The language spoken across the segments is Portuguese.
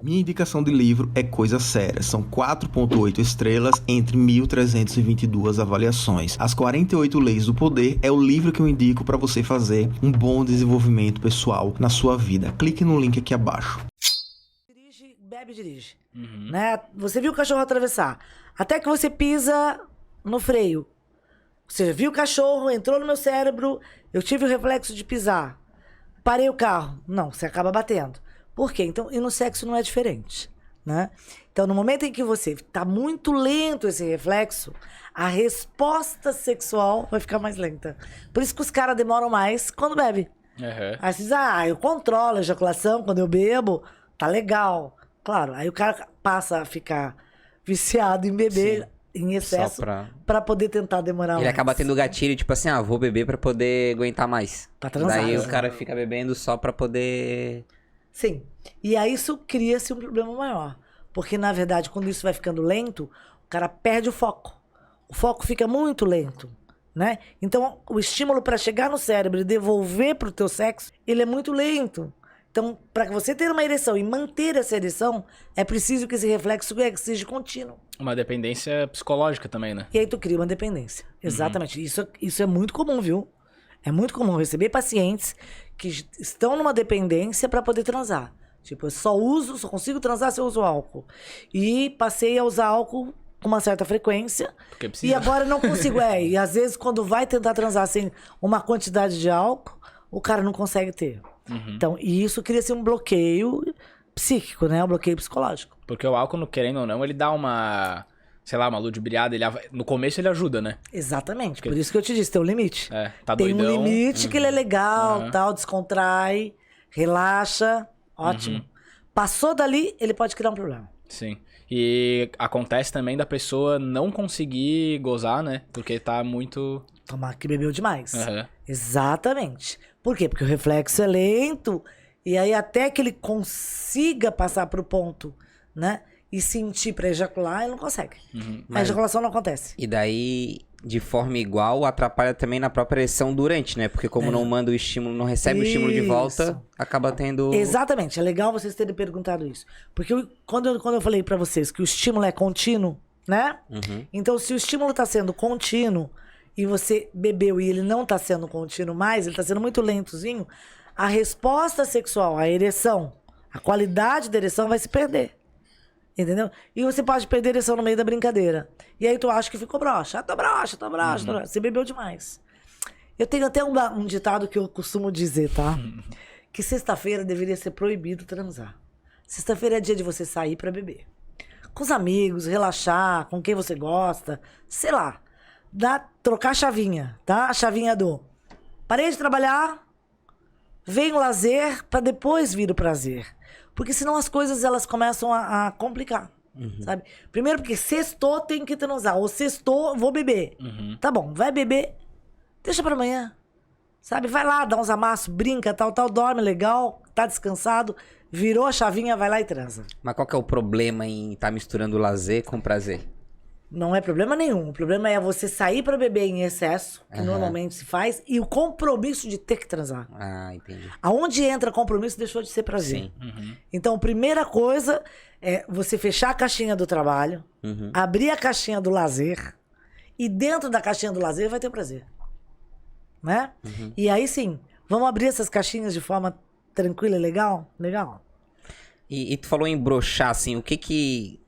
Minha indicação de livro é Coisa Séria. São 4.8 estrelas entre 1.322 avaliações. As 48 Leis do Poder é o livro que eu indico para você fazer um bom desenvolvimento pessoal na sua vida. Clique no link aqui abaixo. Dirige, bebe e dirige. Né? Você viu o cachorro atravessar. Até que você pisa no freio. Ou seja, viu o cachorro, entrou no meu cérebro, eu tive o reflexo de pisar. Parei o carro. Não, você acaba batendo. Por quê? Então, e no sexo não é diferente, né? Então, no momento em que você tá muito lento esse reflexo, a resposta sexual vai ficar mais lenta. Por isso que os caras demoram mais quando bebe. Aí você diz, eu controlo a ejaculação quando eu bebo, tá legal. Claro, aí o cara passa a ficar viciado em beber. Sim. Em excesso, pra poder tentar demorar mais. Ele acaba tendo gatilho, tipo assim, vou beber pra poder aguentar mais. Pra transar. Daí o cara fica bebendo só pra poder... Sim. E aí isso cria-se um problema maior. Porque, na verdade, quando isso vai ficando lento, o cara perde o foco. O foco fica muito lento, né? Então, o estímulo para chegar no cérebro e devolver pro teu sexo, ele é muito lento. Então, para você ter uma ereção e manter essa ereção, é preciso que esse reflexo seja contínuo. Uma dependência psicológica também, né? E aí tu cria uma dependência. Exatamente. Isso é muito comum, viu? É muito comum receber pacientes que estão numa dependência para poder transar. Tipo, eu só consigo transar se eu uso álcool. E passei a usar álcool com uma certa frequência. Porque precisa. E agora não consigo. E às vezes quando vai tentar transar sem uma quantidade de álcool, o cara não consegue ter. Então, e isso cria-se um bloqueio psíquico, né? Um bloqueio psicológico. Porque o álcool, querendo ou não, ele dá uma, sei lá, uma ludibriada. No começo ele ajuda, né? Exatamente. Por isso que eu te disse, tem um limite. Tá tem doidão. Um limite que ele é legal, tal, descontrai, relaxa, ótimo. Passou dali, ele pode criar um problema. Sim. E acontece também da pessoa não conseguir gozar, né? Porque tá muito... Tomar que bebeu demais. Exatamente. Por quê? Porque o reflexo é lento e aí até que ele consiga passar pro ponto, né? E sentir pra ejacular, ele não consegue. A ejaculação não acontece. E daí, de forma igual, atrapalha também na própria ereção durante, né? Porque como não manda o estímulo, não recebe o estímulo de volta, acaba tendo... Exatamente. É legal vocês terem perguntado isso. Porque quando eu falei pra vocês que o estímulo é contínuo, né? Então, se o estímulo tá sendo contínuo e você bebeu e ele não tá sendo contínuo mais, ele tá sendo muito lentozinho, a resposta sexual, a ereção, a qualidade da ereção vai se perder. Entendeu? E você pode perder a ereção no meio da brincadeira. E aí tu acha que ficou broxa. Tô broxa. Você bebeu demais. Eu tenho até um ditado que eu costumo dizer, tá? Que sexta-feira deveria ser proibido transar. Sexta-feira é dia de você sair pra beber. Com os amigos, relaxar, com quem você gosta, sei lá. Trocar a chavinha, tá? A chavinha do parei de trabalhar, vem o lazer pra depois vir o prazer. Porque senão as coisas elas começam a complicar, sabe? Primeiro porque sextou tem que transar, ou sextou vou beber. Tá bom, vai beber, deixa pra amanhã, sabe? Vai lá, dá uns amassos, brinca, tal, dorme legal, tá descansado, virou a chavinha, vai lá e transa. Mas qual que é o problema em estar misturando lazer com prazer? Não é problema nenhum. O problema é você sair pra beber em excesso, que normalmente se faz, e o compromisso de ter que transar. Entendi. Aonde entra compromisso, deixou de ser prazer. Sim. Então, a primeira coisa é você fechar a caixinha do trabalho, abrir a caixinha do lazer, e dentro da caixinha do lazer vai ter prazer. Né? E aí sim, vamos abrir essas caixinhas de forma tranquila e legal? Legal. E tu falou em broxar, assim, o que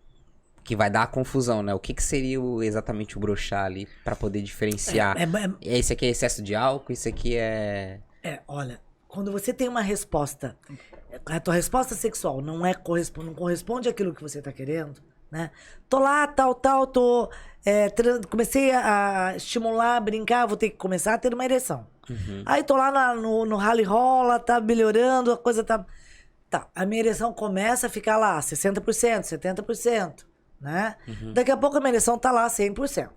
vai dar a confusão, né? O que seria exatamente o broxar ali pra poder diferenciar? Esse aqui é excesso de álcool, isso aqui é... Olha, quando você tem uma resposta, a tua resposta sexual não corresponde àquilo que você tá querendo, né? Tô lá, comecei a estimular, a brincar, vou ter que começar a ter uma ereção. Aí tô lá no rally rola, tá melhorando, a coisa tá... a minha ereção começa a ficar lá, 60%, 70%. Né? Daqui a pouco a minha ereção tá lá 100%,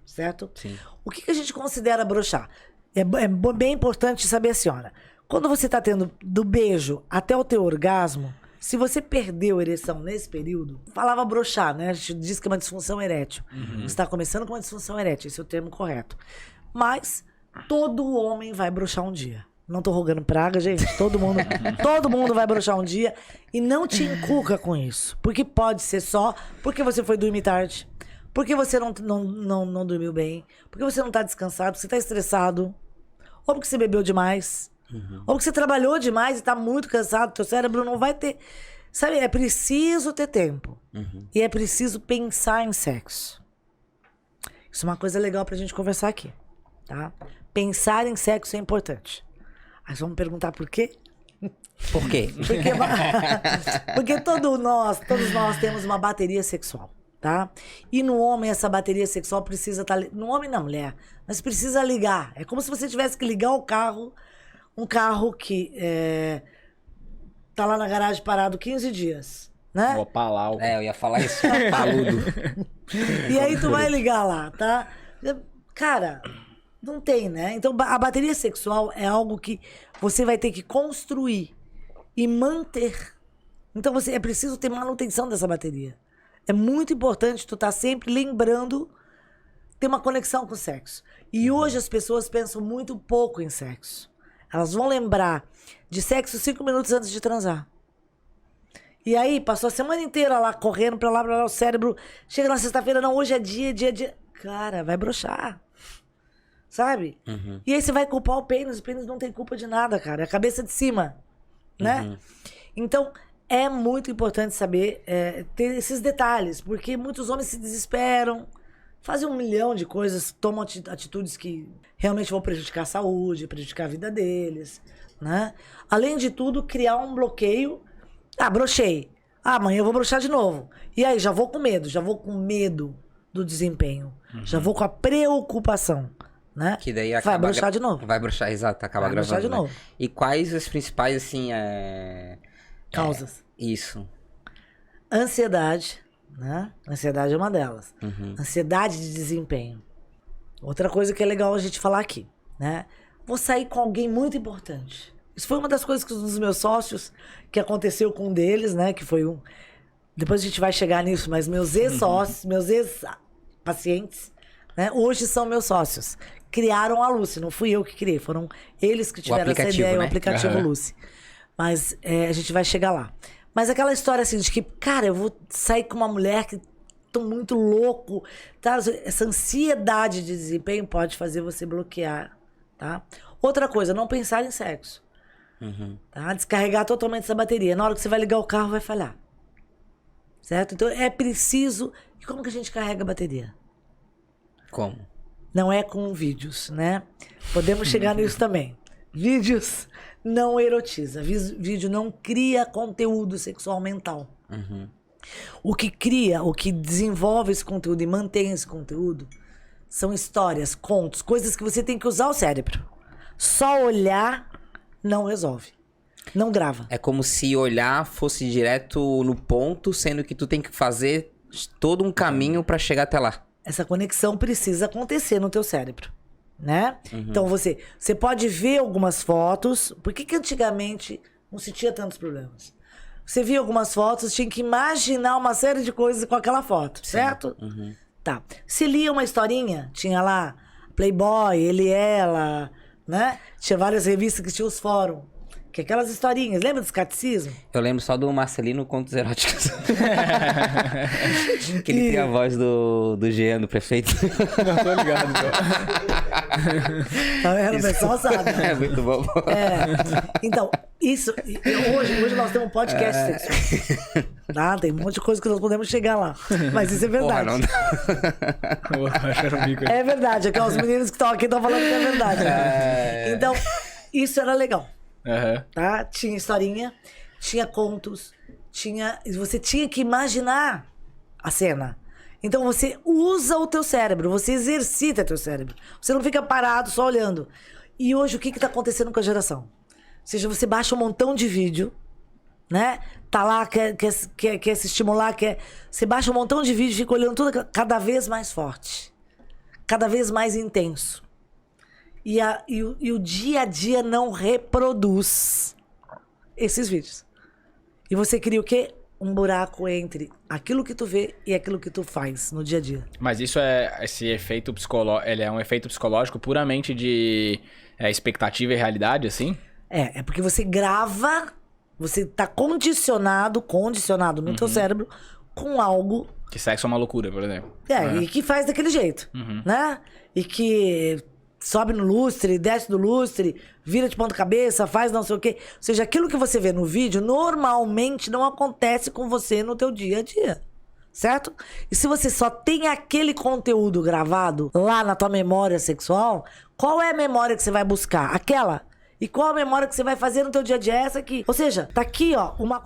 certo? Sim. O que a gente considera broxar? É bem importante saber assim, olha, quando você tá tendo do beijo até o teu orgasmo, se você perdeu a ereção nesse período, falava broxar, né? A gente diz que é uma disfunção erétil. Você está começando com uma disfunção erétil, esse é o termo correto. Mas todo homem vai broxar um dia. Não tô rogando praga, gente. Todo mundo vai broxar um dia. E não te inculca com isso. Porque pode ser só porque você foi dormir tarde. Porque você não dormiu bem. Porque você não tá descansado. Porque você tá estressado. Ou porque você bebeu demais. Ou porque você trabalhou demais e tá muito cansado. Teu cérebro não vai ter... Sabe, é preciso ter tempo. E é preciso pensar em sexo. Isso é uma coisa legal pra gente conversar aqui. Tá? Pensar em sexo é importante. Aí vamos perguntar por quê? Por quê? Porque todos nós temos uma bateria sexual, tá? E no homem essa bateria sexual precisa estar... No homem na mulher, mas precisa ligar. É como se você tivesse que ligar o carro, um carro que tá lá na garagem parado 15 dias, né? Vou palar o... Eu ia falar isso, paludo. E aí tu vai ligar lá, tá? Cara... Não tem, né? Então, a bateria sexual é algo que você vai ter que construir e manter. Então, é preciso ter manutenção dessa bateria. É muito importante tu estar sempre lembrando, ter uma conexão com o sexo. E hoje as pessoas pensam muito pouco em sexo. Elas vão lembrar de sexo 5 minutos antes de transar. E aí, passou a semana inteira lá, correndo pra lá, o cérebro... Chega na sexta-feira, não, hoje é dia. Cara, vai broxar. Sabe? E aí você vai culpar o pênis não tem culpa de nada, cara. É a cabeça de cima, né? Então, é muito importante saber ter esses detalhes, porque muitos homens se desesperam, fazem 1 milhão de coisas, tomam atitudes que realmente vão prejudicar a saúde, prejudicar a vida deles, né? Além de tudo, criar um bloqueio. Broxei. Amanhã eu vou broxar de novo. E aí, já vou com medo do desempenho. Já vou com a preocupação. Né? Que daí vai broxar de novo. Vai broxar, exato, acaba vai gravando. De novo. E quais as principais, assim, causas? Isso. Ansiedade, né? Ansiedade é uma delas. Ansiedade de desempenho. Outra coisa que é legal a gente falar aqui, né? Vou sair com alguém muito importante. Isso foi uma das coisas que um dos meus sócios, que aconteceu com um deles, né? Que foi um... Depois a gente vai chegar nisso, mas meus ex-sócios, meus ex-pacientes, né? Hoje são meus sócios. Criaram a Lucy, não fui eu que criei, foram eles que tiveram essa ideia, né? O aplicativo Lucy. Mas a gente vai chegar lá. Mas aquela história assim de que, cara, eu vou sair com uma mulher que tô muito louco, tá? Essa ansiedade de desempenho pode fazer você bloquear, tá? Outra coisa, não pensar em sexo. Tá? Descarregar totalmente essa bateria. Na hora que você vai ligar o carro, vai falhar. Certo? Então é preciso... E como que a gente carrega a bateria? Como? Não é com vídeos, né? Podemos chegar nisso também. Vídeos não erotiza. Vídeo não cria conteúdo sexual mental. O que cria, o que desenvolve esse conteúdo e mantém esse conteúdo são histórias, contos, coisas que você tem que usar o cérebro. Só olhar não resolve. Não grava. É como se olhar fosse direto no ponto, sendo que tu tem que fazer todo um caminho pra chegar até lá. Essa conexão precisa acontecer no teu cérebro, né? Então você pode ver algumas fotos. Por que antigamente não se tinha tantos problemas? Você via algumas fotos, tinha que imaginar uma série de coisas com aquela foto, certo? Tá. Se lia uma historinha, tinha lá Playboy, ele e ela, né? Tinha várias revistas que tinham os fóruns. Que aquelas historinhas, lembra dos catecismos? Eu lembro só do Marcelino Contos Eróticos. Que ele tem a voz do Jean, do prefeito. Não tô ligado, Tá vendo? O pessoal sabe. É muito bom. Então, isso... Hoje nós temos um podcast sexual. Tá? Tem um monte de coisa que nós podemos chegar lá. Mas isso é verdade. Porra, não dá. É verdade. É que os meninos que estão aqui estão falando que é verdade. Então, isso era legal. Tá? Tinha historinha, tinha contos, você tinha que imaginar a cena. Então você usa o teu cérebro, você exercita teu cérebro. Você não fica parado só olhando. E hoje o que tá acontecendo com a geração? Ou seja, você baixa um montão de vídeo, né? Tá lá, quer se estimular, você baixa um montão de vídeo e fica olhando tudo cada vez mais forte, cada vez mais intenso. E o dia a dia não reproduz esses vídeos. E você cria o quê? um buraco entre aquilo que tu vê e aquilo que tu faz no dia a dia. Mas isso esse efeito psicológico, ele é um efeito psicológico puramente de expectativa e realidade, assim? É porque você grava, você tá condicionado no teu cérebro com algo... Que sexo é uma loucura, por exemplo. E que faz daquele jeito, né? E que sobe no lustre, desce do lustre, vira de ponta cabeça, faz não sei o quê. Ou seja, aquilo que você vê no vídeo, normalmente não acontece com você no teu dia a dia. Certo? E se você só tem aquele conteúdo gravado lá na tua memória sexual, qual é a memória que você vai buscar? Aquela? E qual a memória que você vai fazer no teu dia a dia? Essa aqui. Ou seja, tá aqui, ó, uma